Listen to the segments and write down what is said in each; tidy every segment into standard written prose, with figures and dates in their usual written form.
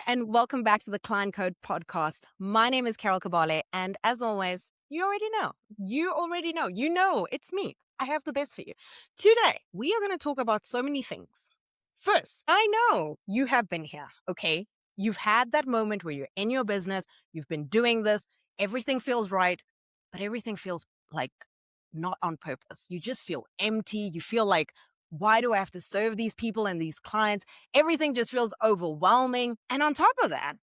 and welcome back to the Client Code podcast. My name is Carol Kabale, and as always, you already know. You know, it's me. I have the best for you. Today, we are going to talk about so many things. First, I know you have been here, okay? You've had that moment where you're in your business, you've been doing this, everything feels right, but everything feels like not on purpose. You just feel empty. You feel like, why do I have to serve these people and these clients? Everything just feels overwhelming. And on top of that,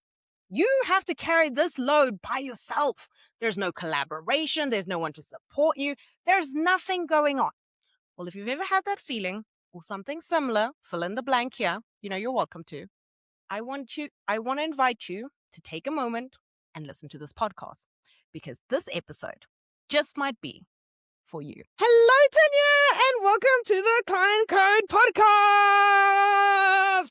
you have to carry this load by yourself. There's no collaboration. There's no one to support you. There's nothing going on. Well, if you've ever had that feeling or something similar, fill in the blank here. You know, you're welcome to. I want to invite you to take a moment and listen to this podcast, because this episode just might be for you. Hello, Tanya, and welcome to the Client Code podcast.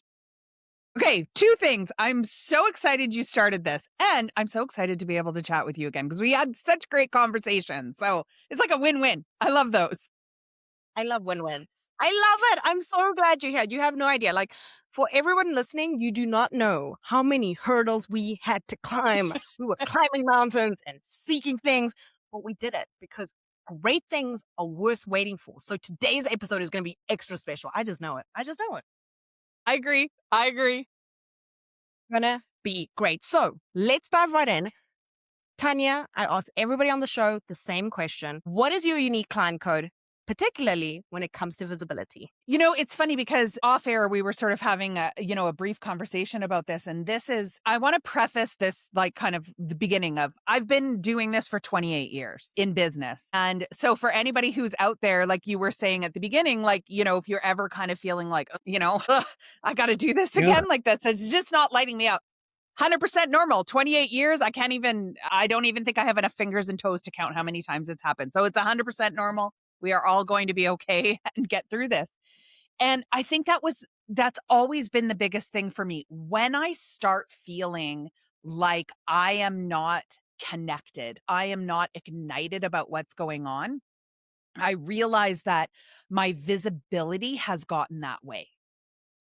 Okay, two things. I'm so excited you started this, and I'm so excited to be able to chat with you again because we had such great conversations. So it's like a win-win. I love those. I love win-wins. I love it. I'm so glad you're here. You have no idea. Like, for everyone listening, you do not know how many hurdles we had to climb. We were climbing mountains and seeking things, but we did it because great things are worth waiting for. So today's episode is going to be extra special. I just know it. I agree. Gonna be great. So let's dive right in. Tanya, I asked everybody on the show the same question. What is your unique client code, particularly when it comes to visibility? You know, it's funny because off air, we were sort of having a brief conversation about this. And I want to preface this like kind of the beginning of, I've been doing this for 28 years in business. And so for anybody who's out there, like you were saying at the beginning, like, if you're ever kind of feeling like, I got to do this again like this, it's just not lighting me up. 100% normal. 28 years. I don't even think I have enough fingers and toes to count how many times it's happened. So it's 100% normal. We are all going to be okay and get through this. And I think that's always been the biggest thing for me. When I start feeling like I am not connected, I am not ignited about what's going on, I realize that my visibility has gotten that way.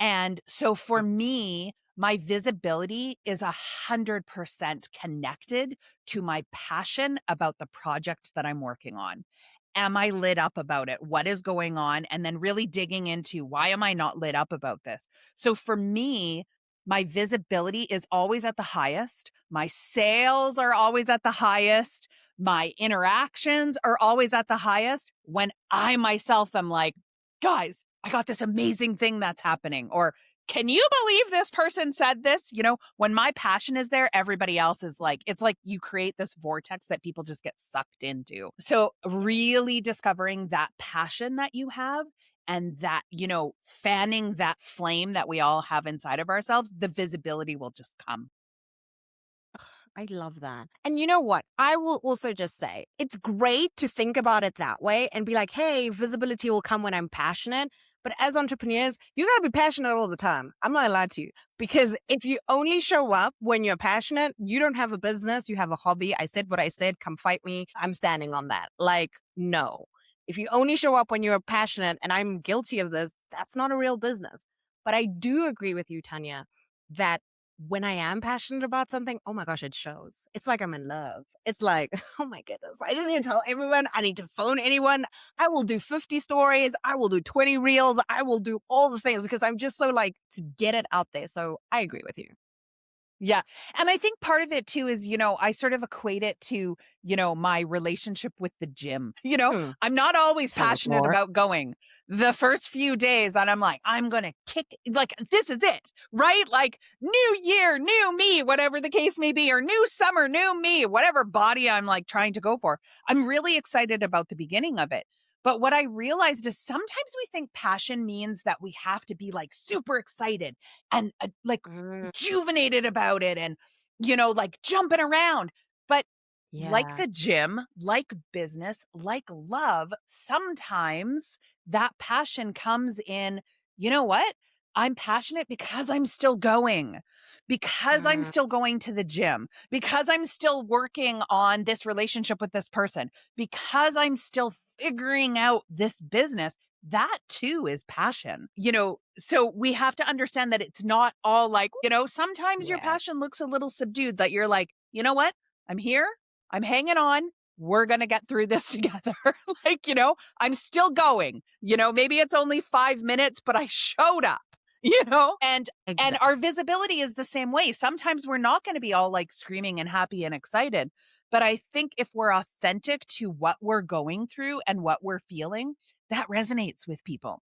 And so for me, my visibility is 100% connected to my passion about the project that I'm working on. Am I lit up about it? What is going on? And then really digging into, why am I not lit up about this? So for me, my visibility is always at the highest. My sales are always at the highest. My interactions are always at the highest when I myself am like, guys, I got this amazing thing that's happening. Or, can you believe this person said this? When my passion is there, everybody else is like, it's like you create this vortex that people just get sucked into. So really discovering that passion that you have and that, fanning that flame that we all have inside of ourselves, the visibility will just come. I love that. And you know what? I will also just say, it's great to think about it that way and be like, hey, visibility will come when I'm passionate. But as entrepreneurs, you got to be passionate all the time. I'm not allowed to, because if you only show up when you're passionate, you don't have a business, you have a hobby. I said what I said, come fight me. I'm standing on that. Like, no. If you only show up when you're passionate, and I'm guilty of this, that's not a real business. But I do agree with you, Tanya, that when I am passionate about something, oh my gosh, it shows. It's like I'm in love. It's like, oh my goodness, I just need to tell everyone. I need to phone anyone. I will do 50 stories. I will do 20 reels. I will do all the things because I'm just so like to get it out there. So I agree with you. Yeah. And I think part of it too is, I sort of equate it to, my relationship with the gym. I'm not always passionate about going the first few days, and I'm like, I'm going to kick, like, this is it, right? Like, new year, new me, whatever the case may be, or new summer, new me, whatever body I'm like trying to go for. I'm really excited about the beginning of it. But what I realized is sometimes we think passion means that we have to be like super excited and like rejuvenated about it and, like jumping around. But like the gym, like business, like love, sometimes that passion comes in, you know what? I'm passionate because I'm still going, because I'm still going to the gym, because I'm still working on this relationship with this person, because I'm still figuring out this business. that too is passion. So we have to understand that it's not all like, sometimes your Yeah. passion looks a little subdued, that you're like, you know what? I'm here. I'm hanging on. We're going to get through this together. Like, I'm still going. Maybe it's only 5 minutes, but I showed up, and Exactly. our visibility is the same way. Sometimes we're not going to be all like screaming and happy and excited. But I think if we're authentic to what we're going through and what we're feeling, that resonates with people.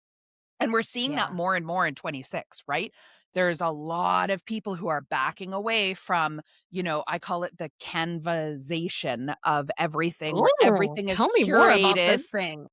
And we're seeing that Yeah. more and more in 26, right? There's a lot of people who are backing away from, I call it the canvasation of everything, where Oh, everything is tell me more about curated. this thing.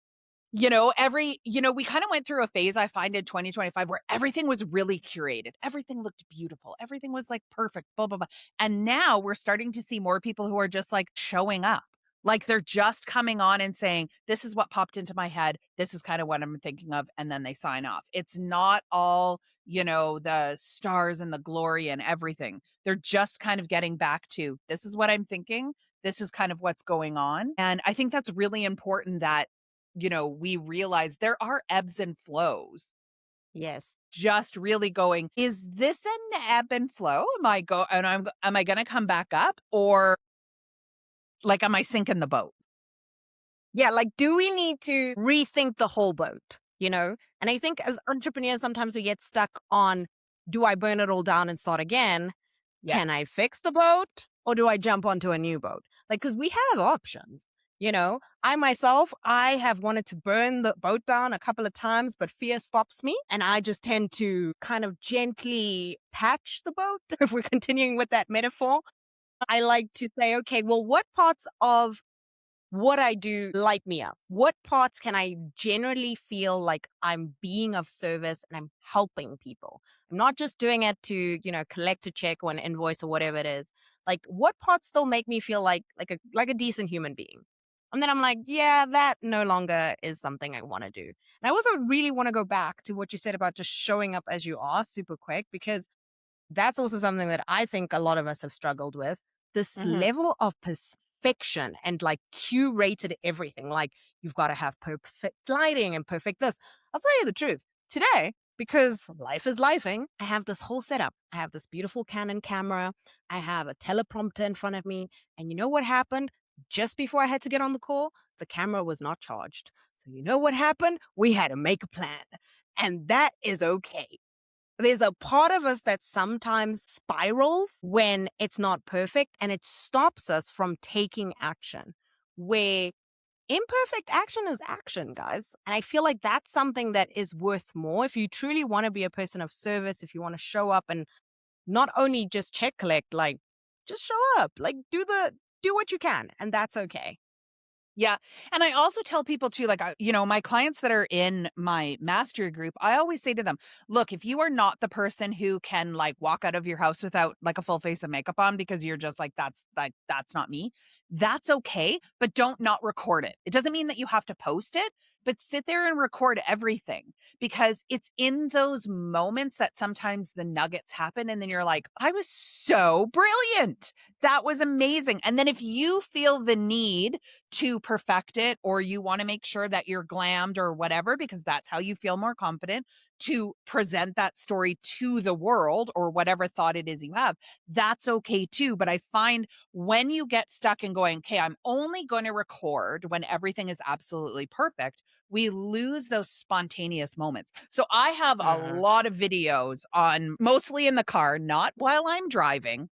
We kind of went through a phase, I find, in 2025 where everything was really curated. Everything looked beautiful. Everything was like perfect, blah, blah, blah. And now we're starting to see more people who are just like showing up. Like they're just coming on and saying, this is what popped into my head. This is kind of what I'm thinking of. And then they sign off. It's not all, the stars and the glory and everything. They're just kind of getting back to, this is what I'm thinking. This is kind of what's going on. And I think that's really important that we realize there are ebbs and flows. Yes. Just really going, is this an ebb and flow? Am I going to come back up, or like, am I sinking the boat? Yeah, like, do we need to rethink the whole boat, And I think as entrepreneurs, sometimes we get stuck on, do I burn it all down and start again? Can Yes. I fix the boat or do I jump onto a new boat? Like, because we have options, I myself, I have wanted to burn the boat down a couple of times, but fear stops me. And I just tend to kind of gently patch the boat, if we're continuing with that metaphor. I like to say, okay, well, what parts of what I do light me up? What parts can I generally feel like I'm being of service and I'm helping people? I'm not just doing it to, collect a check or an invoice or whatever it is. Like, what parts still make me feel like a decent human being? And then I'm like, yeah, that no longer is something I want to do. And I also really want to go back to what you said about just showing up as you are super quick, because that's also something that I think a lot of us have struggled with. This Hmm. level of perfection and like curated everything. Like, you've got to have perfect lighting and perfect this. I'll tell you the truth. Today, because life is lifing, I have this whole setup. I have this beautiful Canon camera. I have a teleprompter in front of me. And you know what happened? Just before I had to get on the call, the camera was not charged. So you know what happened? We had to make a plan. And that is okay. There's a part of us that sometimes spirals when it's not perfect, and it stops us from taking action, where imperfect action is action, guys. And I feel like that's something that is worth more. If you truly want to be a person of service, if you want to show up and not only just check collect, like, just show up, like, do what you can, and that's okay. Yeah. And I also tell people too, like, my clients that are in my mastery group, I always say to them, look, if you are not the person who can like walk out of your house without like a full face of makeup on because you're just like, that's not me, that's okay. But don't not record it. It doesn't mean that you have to post it, but sit there and record everything, because it's in those moments that sometimes the nuggets happen. And then you're like, I was so brilliant. That was amazing. And then if you feel the need to perfect it, or you want to make sure that you're glammed or whatever, because that's how you feel more confident to present that story to the world or whatever thought it is you have, that's okay too. But I find when you get stuck in going, okay, I'm only going to record when everything is absolutely perfect, we lose those spontaneous moments. So I have a Mhm. lot of videos on, mostly in the car, not while I'm driving,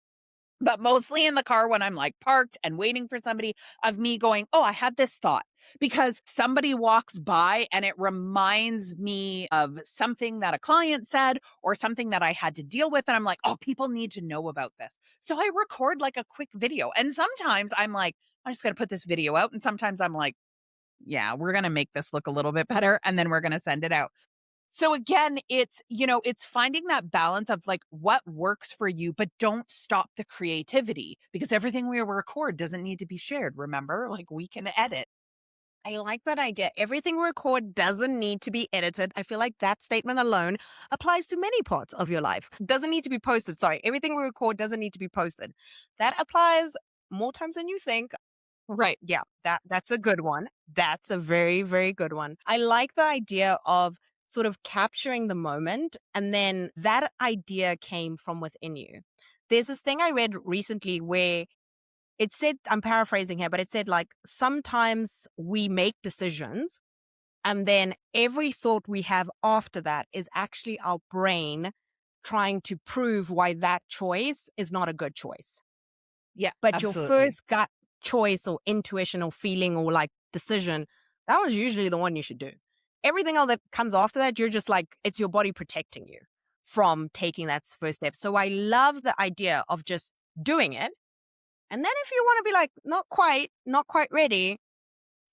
but mostly in the car when I'm like parked and waiting for somebody, of me going, oh, I had this thought, because somebody walks by and it reminds me of something that a client said or something that I had to deal with. And I'm like, oh, people need to know about this. So I record like a quick video. And sometimes I'm like, I'm just going to put this video out. And sometimes I'm like, yeah, we're going to make this look a little bit better. And then we're going to send it out. So again, it's finding that balance of like what works for you, but don't stop the creativity, because everything we record doesn't need to be shared. Remember, like, we can edit. I like that idea. Everything we record doesn't need to be edited. I feel like that statement alone applies to many parts of your life. Doesn't need to be posted. Sorry. Everything we record doesn't need to be posted. That applies more times than you think. Right. Yeah. That's a good one. That's a very, very good one. I like the idea of sort of capturing the moment, and then that idea came from within you. There's this thing I read recently where it said, I'm paraphrasing here, but it said like sometimes we make decisions and then every thought we have after that is actually our brain trying to prove why that choice is not a good choice. Yeah, But your absolutely. first gut choice or intuition or feeling or like decision, that was usually the one you should do. Everything else that comes after that, you're just like, it's your body protecting you from taking that first step. So I love the idea of just doing it. And then if you want to be like, not quite ready,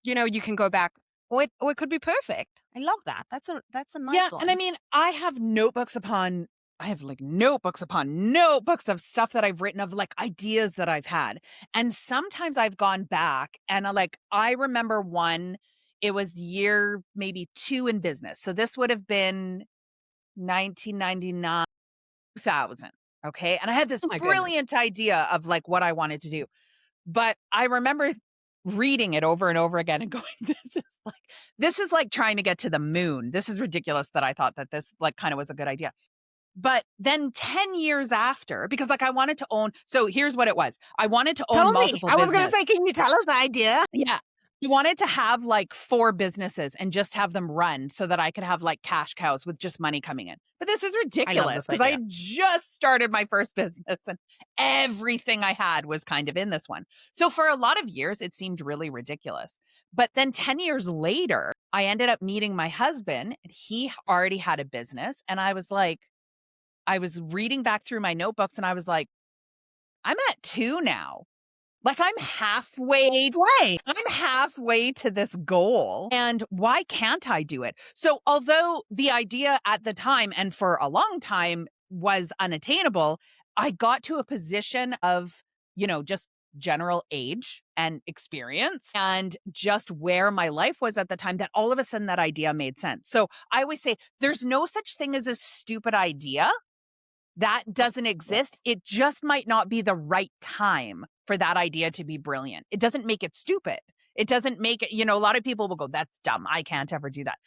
you can go back or it could be perfect. I love that. That's a Yeah, nice and I one. mean, I have like notebooks upon notebooks of stuff that I've written of like ideas that I've had. And sometimes I've gone back and I remember one, it was year maybe 2 in business. So this would have been 1999, 2000. Okay. And I had this Oh my goodness. brilliant idea of like what I wanted to do. But I remember reading it over and over again and going, this is like trying to get to the moon. This is ridiculous that I thought that this like kind of was a good idea. But then 10 years after, because like I wanted to own, so here's what it was. I wanted to own Tell me. multiple I was gonna business. say, can you tell us the idea? Yeah. I wanted to have like 4 businesses and just have them run so that I could have like cash cows with just money coming in. But this is I love ridiculous this because I idea. had just started my first business and everything I had was kind of in this one. So for a lot of years, it seemed really ridiculous. But then 10 years later, I ended up meeting my husband and he already had a business. And I was reading back through my notebooks and I was like, I'm at 2 now. Like I'm halfway to this goal. And why can't I do it? So although the idea at the time and for a long time was unattainable, I got to a position of, just general age and experience and just where my life was at the time that all of a sudden that idea made sense. So I always say there's no such thing as a stupid idea. That doesn't Yes. exist. It just might not be the right time for that idea to be brilliant. It doesn't make it stupid. It doesn't make it, a lot of people will go, that's dumb. I can't ever do that.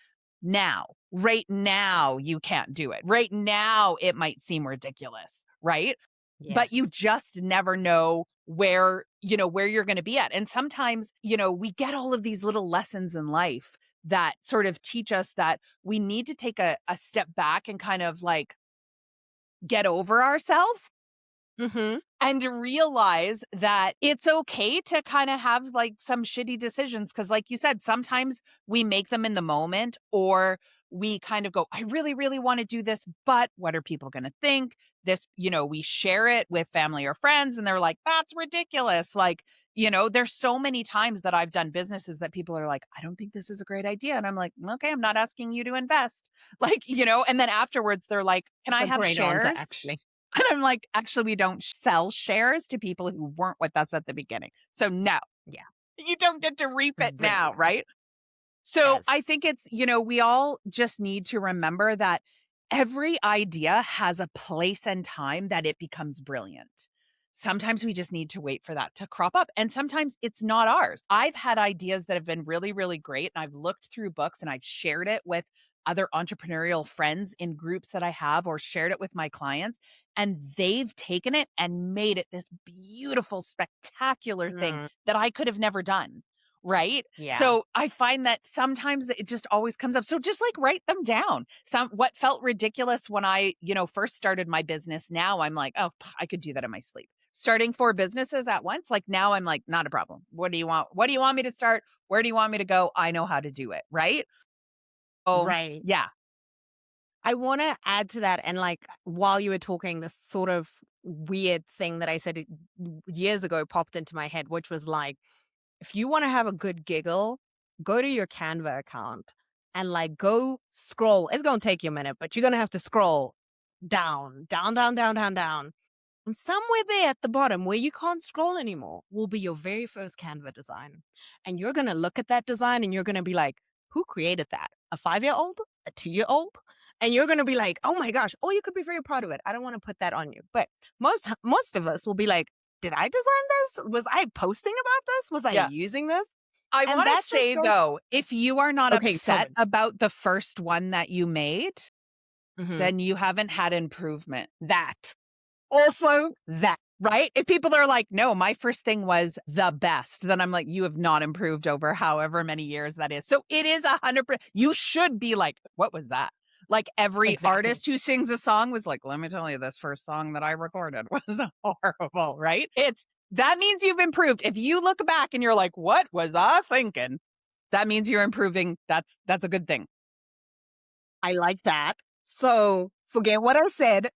Now, right now, you can't do it. Right now, it might seem ridiculous, right? But you Yes. just never know where you're going to be at. And sometimes, we get all of these little lessons in life that sort of teach us that we need to take a step back and kind of like get over ourselves Mm-hmm. and realize that it's okay to kind of have like some shitty decisions. Cause like you said, sometimes we make them in the moment or we kind of go, I really, really want to do this, but what are people going to think? This, we share it with family or friends and they're like, that's ridiculous. Like, there's so many times that I've done businesses that people are like, I don't think this is a great idea. And I'm like, okay, I'm not asking you to invest. Like, and then afterwards they're like, can I A have great answer, shares? actually. And I'm like, actually, we don't sell shares to people who weren't with us at the beginning. So no, Yeah. you don't get to reap it now, Brilliant. right? So I Yes. think it's, we all just need to remember that every idea has a place and time that it becomes brilliant. Sometimes we just need to wait for that to crop up. And sometimes it's not ours. I've had ideas that have been really, really great. And I've looked through books and I've shared it with other entrepreneurial friends in groups that I have or shared it with my clients. And they've taken it and made it this beautiful, spectacular thing Mm, that I could have never done. Right. yeah. So I find that sometimes it just always comes up. So just like write them down. What felt ridiculous when I, first started my business. Now I'm like, oh, I could do that in my sleep. Starting 4 businesses at once. Like now I'm like, not a problem. What do you want? What do you want me to start? Where do you want me to go? I know how to do it. Right. Oh, Right. yeah. I want to add to that. And like while you were talking, this sort of weird thing that I said years ago popped into my head, which was like, if you want to have a good giggle, go to your Canva account and like go scroll. It's going to take you a minute, but you're going to have to scroll down, down, down, down, down, down. And somewhere there at the bottom where you can't scroll anymore will be your very first Canva design. And you're going to look at that design and you're going to be like, who created that? A 5-year-old? A 2-year-old? And you're going to be like, oh my gosh, oh, you could be very proud of it. I don't want to put that on you. But most of us will be like, did I design this? Was I posting about this? Was I Yeah. using this? I And want to that just say, goes, though, if you are not okay, tell upset me. about the first one that you made, Mhm. then you haven't had improvement. That. Also, that. Right? If people are like, no, my first thing was the best, then I'm like, you have not improved over however many years that is. So it is 100%. You should be like, what was that? Like every Exactly. artist who sings a song was like, let me tell you, this first song that I recorded was horrible, right? That means you've improved. If you look back and you're like, what was I thinking? That means you're improving. That's a good thing. I like that. So forget what I said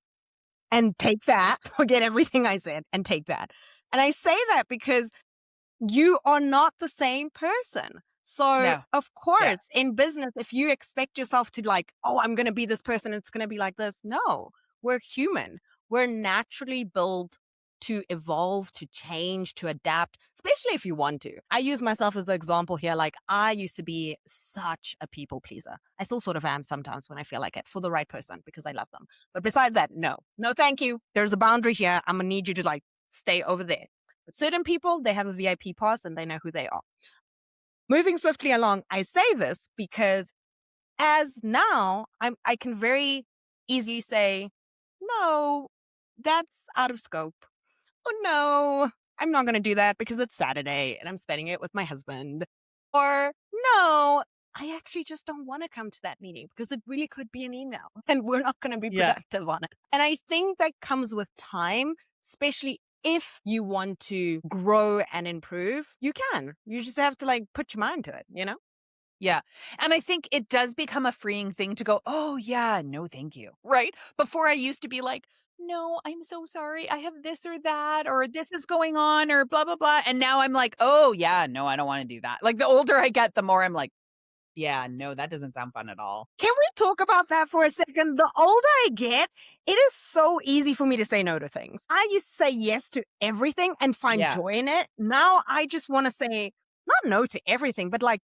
and take that. Forget everything I said and take that. And I say that because you are not the same person. So, No. of Yeah. course, in business, if you expect yourself to like, oh, I'm going to be this person, it's going to be like this. No, we're human. We're naturally built to evolve, to change, to adapt, especially if you want to. I use myself as an example here. Like, I used to be such a people pleaser. I still sort of am sometimes when I feel like it for the right person because I love them. But besides that, no, thank you. There's a boundary here. I'm going to need you to like stay over there. But certain people, they have a VIP pass and they know who they are. Moving swiftly along, I say this because as now, I can very easily say, no, that's out of scope. Oh no, I'm not going to do that because it's Saturday and I'm spending it with my husband. Or no, I actually just don't want to come to that meeting because it really could be an email and we're not going to be Yeah. productive on it. And I think that comes with time, especially if you want to grow and improve, you can. You just have to like put your mind to it, you know? Yeah. And I think it does become a freeing thing to go, oh, yeah, no, thank you. Right. Before I used to be like, no, I'm so sorry. I have this or that, or this is going on, or blah, blah, blah. And now I'm like, oh, yeah, no, I don't want to do that. Like the older I get, the more I'm like, yeah, no, that doesn't sound fun at all. Can we talk about that for a second? The older I get, it is so easy for me to say no to things. I used to say yes to everything and find Yeah. joy in it. Now I just want to say not no to everything, but like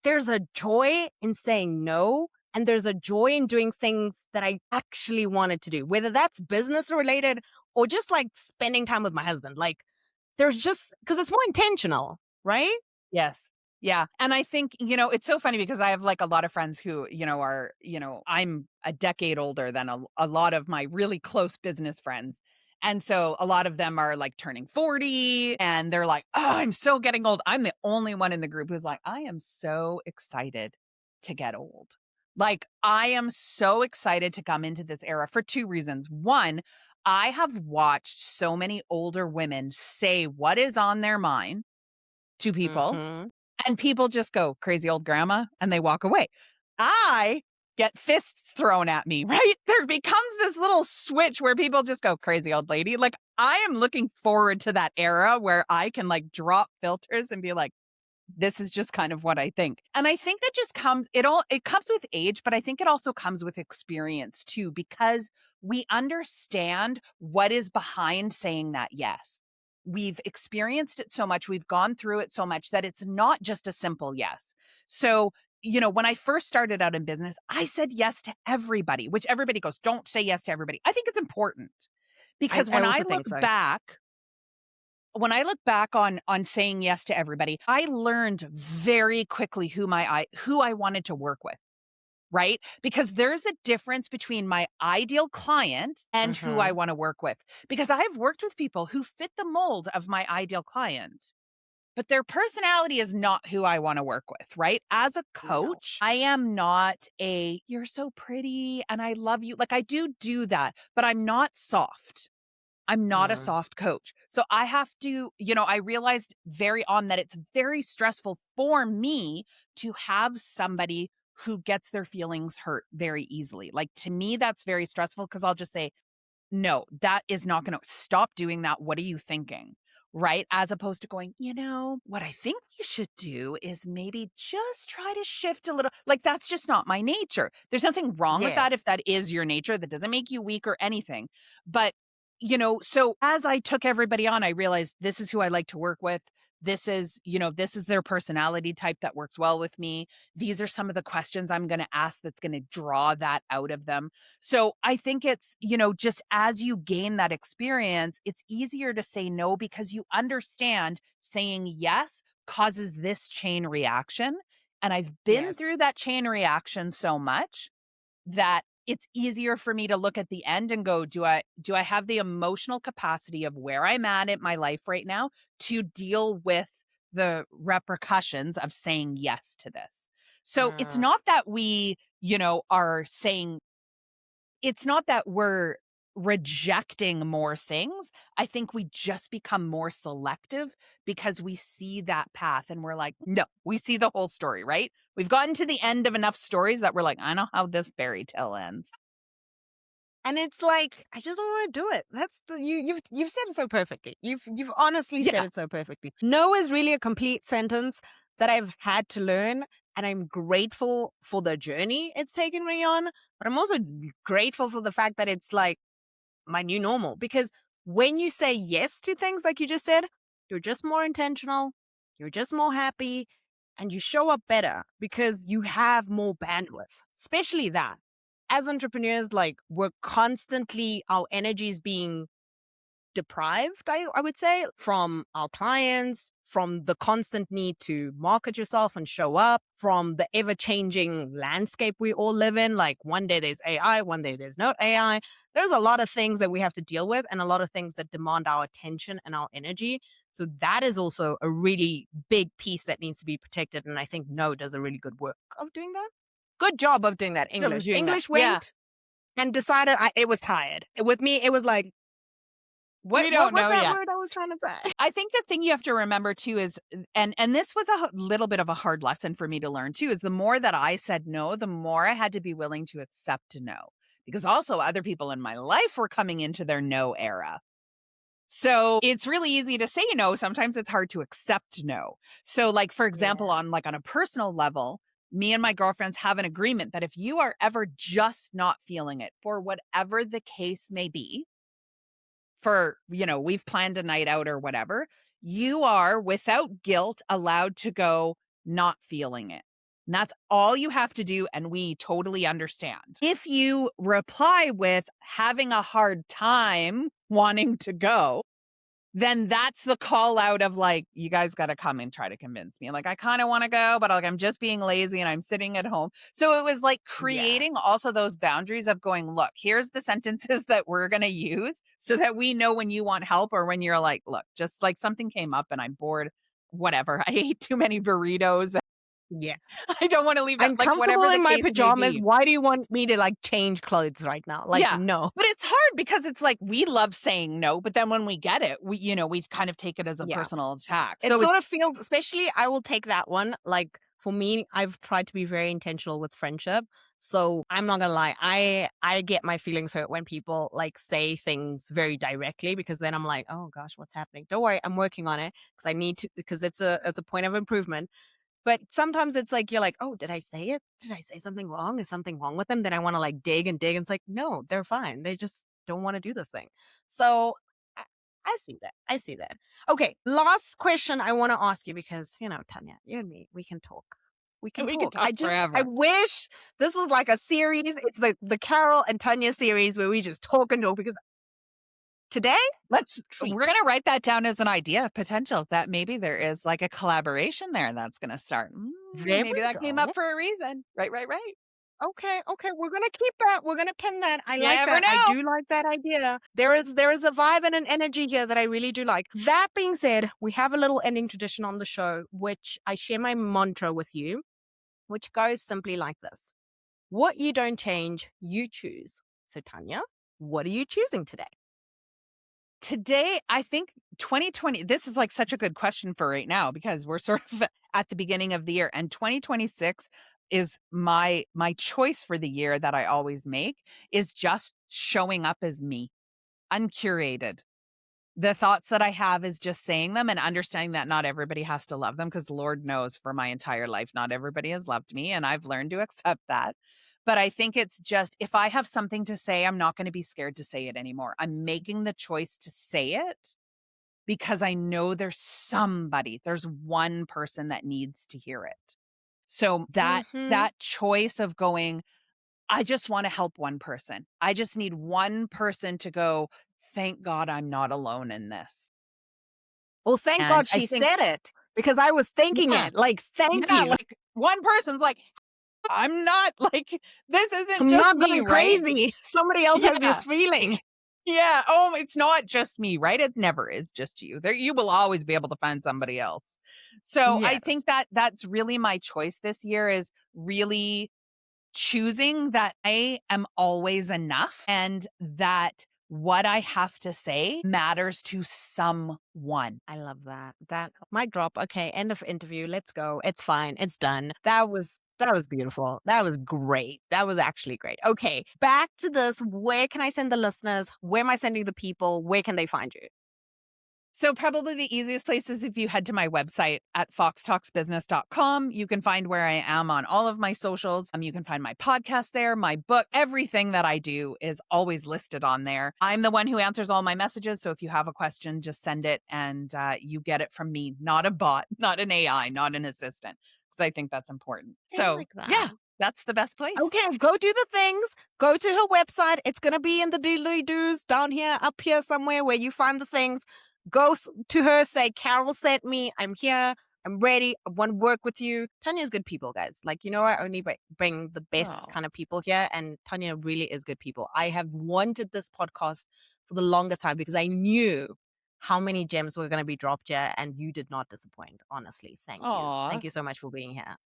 there's a joy in saying no. And there's a joy in doing things that I actually wanted to do, whether that's business related or just like spending time with my husband. Like there's just, because it's more intentional, right? Yes. Yeah. And I think, it's so funny because I have like a lot of friends who, are, I'm a decade older than a lot of my really close business friends. And so a lot of them are like turning 40 and they're like, oh, I'm so getting old. I'm the only one in the group who's like, I am so excited to get old. Like, I am so excited to come into this era for two reasons. One, I have watched so many older women say what is on their mind to people. Mm-hmm. And people just go, crazy old grandma, and they walk away. I get fists thrown at me, right? There becomes this little switch where people just go, crazy old lady. Like, I am looking forward to that era where I can like drop filters and be like, this is just kind of what I think. And I think that just comes, it comes with age, but I think it also comes with experience too, because we understand what is behind saying that yes. We've experienced it so much, we've gone through it so much that it's not just a simple yes. So, when I first started out in business, I said yes to everybody, which everybody goes, don't say yes to everybody. I think it's important because I when I also look think so. back, on saying yes to everybody, I learned very quickly who I wanted to work with, right? Because there's a difference between my ideal client and who I Mm-hmm. want to work with. Because I've worked with people who fit the mold of my ideal client, but their personality is not who I want to work with, right? As a No. coach, I am not you're so pretty and I love you. Like I do that, but I'm not soft. I'm not a Mm. soft coach. So I have to, I realized very on that it's very stressful for me to have somebody who gets their feelings hurt very easily. Like to me, that's very stressful because I'll just say, no, that is not going to stop doing that. What are you thinking? Right? As opposed to going, what I think we should do is maybe just try to shift a little. Like that's just not my nature. There's nothing wrong with Yeah. that if that is your nature. That doesn't make you weak or anything. But so as I took everybody on, I realized this is who I like to work with. This is, this is their personality type that works well with me. These are some of the questions I'm going to ask that's going to draw that out of them. So I think it's, just as you gain that experience, it's easier to say no because you understand saying yes causes this chain reaction. And I've been Yes. through that chain reaction so much that it's easier for me to look at the end and go, do I have the emotional capacity of where I'm at in my life right now to deal with the repercussions of saying yes to this? So it's Mm. not that we, are saying, it's not that we're rejecting more things. I think we just become more selective because we see that path and we're like, no, we see the whole story, right? We've gotten to the end of enough stories that we're like, I know how this fairy tale ends. And it's like, I just don't want to do it. That's the you've said it so perfectly. You've honestly said Yeah. it so perfectly. No is really a complete sentence that I've had to learn, and I'm grateful for the journey it's taken me on. But I'm also grateful for the fact that it's like my new normal. Because when you say yes to things like you just said, you're just more intentional, you're just more happy, and you show up better because you have more bandwidth, especially that. As entrepreneurs, like we're constantly, our energy is being deprived, I would say, from our clients, from the constant need to market yourself and show up, from the ever changing landscape we all live in. Like one day there's AI, one day there's no AI. There's a lot of things that we have to deal with and a lot of things that demand our attention and our energy. So that is also a really big piece that needs to be protected. And I think No does a really good work of doing that. Good job of doing that. Job of English. doing that. English Yeah. went and decided it was tired. With me, it was like, We what don't was know that yet. word I was trying to say? I think the thing you have to remember too is, and this was a little bit of a hard lesson for me to learn too, is the more that I said no, the more I had to be willing to accept no. Because also other people in my life were coming into their no era. So it's really easy to say no. Sometimes it's hard to accept no. So like, for example, Yeah. on a personal level, me and my girlfriends have an agreement that if you are ever just not feeling it for whatever the case may be, for, we've planned a night out or whatever, you are without guilt allowed to go not feeling it. And that's all you have to do. And we totally understand. If you reply with having a hard time wanting to go, then that's the call out of like, you guys got to come and try to convince me. Like, I kind of want to go, but like, I'm just being lazy and I'm sitting at home. So it was like Yeah. creating also those boundaries of going, look, here's the sentences that we're going to use so that we know when you want help or when you're like, look, just like something came up and I'm bored, whatever. I ate too many burritos. Yeah. I don't want to leave that, I'm like comfortable whatever the in my case may pajamas. be. Why do you want me to like change clothes right now? Like, Yeah. no. But it's hard because it's like we love saying no, but then when we get it, we kind of take it as a Yeah. personal attack. It So it's sort of feels, especially, I will take that one. Like for me, I've tried to be very intentional with friendship. So I'm not gonna lie, I get my feelings hurt when people like say things very directly because then I'm like, oh gosh, what's happening? Don't worry, I'm working on it because I need to because it's a point of improvement. But sometimes it's like you're like, oh, did I say it? Did I say something wrong? Is something wrong with them? Then I want to like dig and dig. And it's like, no, they're fine. They just don't want to do this thing. So I, I see that. I see that. Okay. Last question I want to ask you because, Tanya, you and me, we can talk. We can we could talk. talk I forever. wish this was like a series. It's the Carol and Tanya series where we just talk and talk because today, treat. We're going to write that down as an idea of potential that maybe there is like a collaboration there that's going to start. There Maybe we that came up go. for a reason. Right. Okay, okay, we're gonna keep that. We're gonna pin that. I You like never that. I know. do like that idea. There is a vibe and an energy here that I really do like. That being said, we have a little ending tradition on the show, which I share my mantra with you, which goes simply like this. What you don't change, you choose. So Tanya, what are you choosing today? Today, I think 2020, this is like such a good question for right now because we're sort of at the beginning of the year and 2026 is my choice for the year that I always make is just showing up as me, uncurated. The thoughts that I have is just saying them and understanding that not everybody has to love them because Lord knows for my entire life, not everybody has loved me. And I've learned to accept that. But I think it's just if I have something to say, I'm not going to be scared to say it anymore. I'm making the choice to say it because I know there's one person that needs to hear it. So Mm-hmm. that choice of going, I just want to help one person. I just need one person to go, thank God I'm not alone in this. Well, thank And God I she think, said it because I was thinking yeah, it. Like, thank yeah, you. like one person's like, I'm not like, this isn't I'm just not me, going right? crazy. Somebody else has Yeah. this feeling. Yeah. Oh, it's not just me, right? It never is just you. There, you will always be able to find somebody else. So I Yes. think that that's really my choice this year, is really choosing that I am always enough and that what I have to say matters to someone. I love that. That mic drop. Okay, end of interview. Let's go. It's fine. It's done. That was beautiful. That was great. That was actually great. Okay, back to this. Where can I send the listeners? Where am I sending the people? Where can they find you? So probably the easiest place is if you head to my website at foxtalksbusiness.com. You can find where I am on all of my socials. You can find my podcast there, my book, everything that I do is always listed on there. I'm the one who answers all my messages. So if you have a question, just send it and you get it from me, not a bot, not an AI, not an assistant, because I think that's important. I So like that. yeah, that's the best place. Okay, go do the things. Go to her website. It's going to be in the doodly doos down here, up here somewhere where you find the things. Go to her, say, Carol sent me. I'm here. I'm ready. I want to work with you. Tanya's good people, guys. Like, I only bring the best Oh, kind of people here, and Tanya really is good people. I have wanted this podcast for the longest time because I knew how many gems were going to be dropped here, and you did not disappoint. Honestly, thank you. aw, Thank you so much for being here.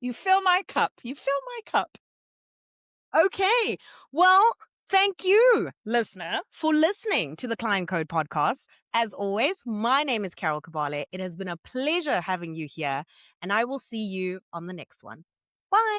you fill my cup. You fill my cup. Okay. Well, thank you, listener, for listening to the Client Code podcast. As always, my name is Carol Kabale. It has been a pleasure having you here, and I will see you on the next one. Bye.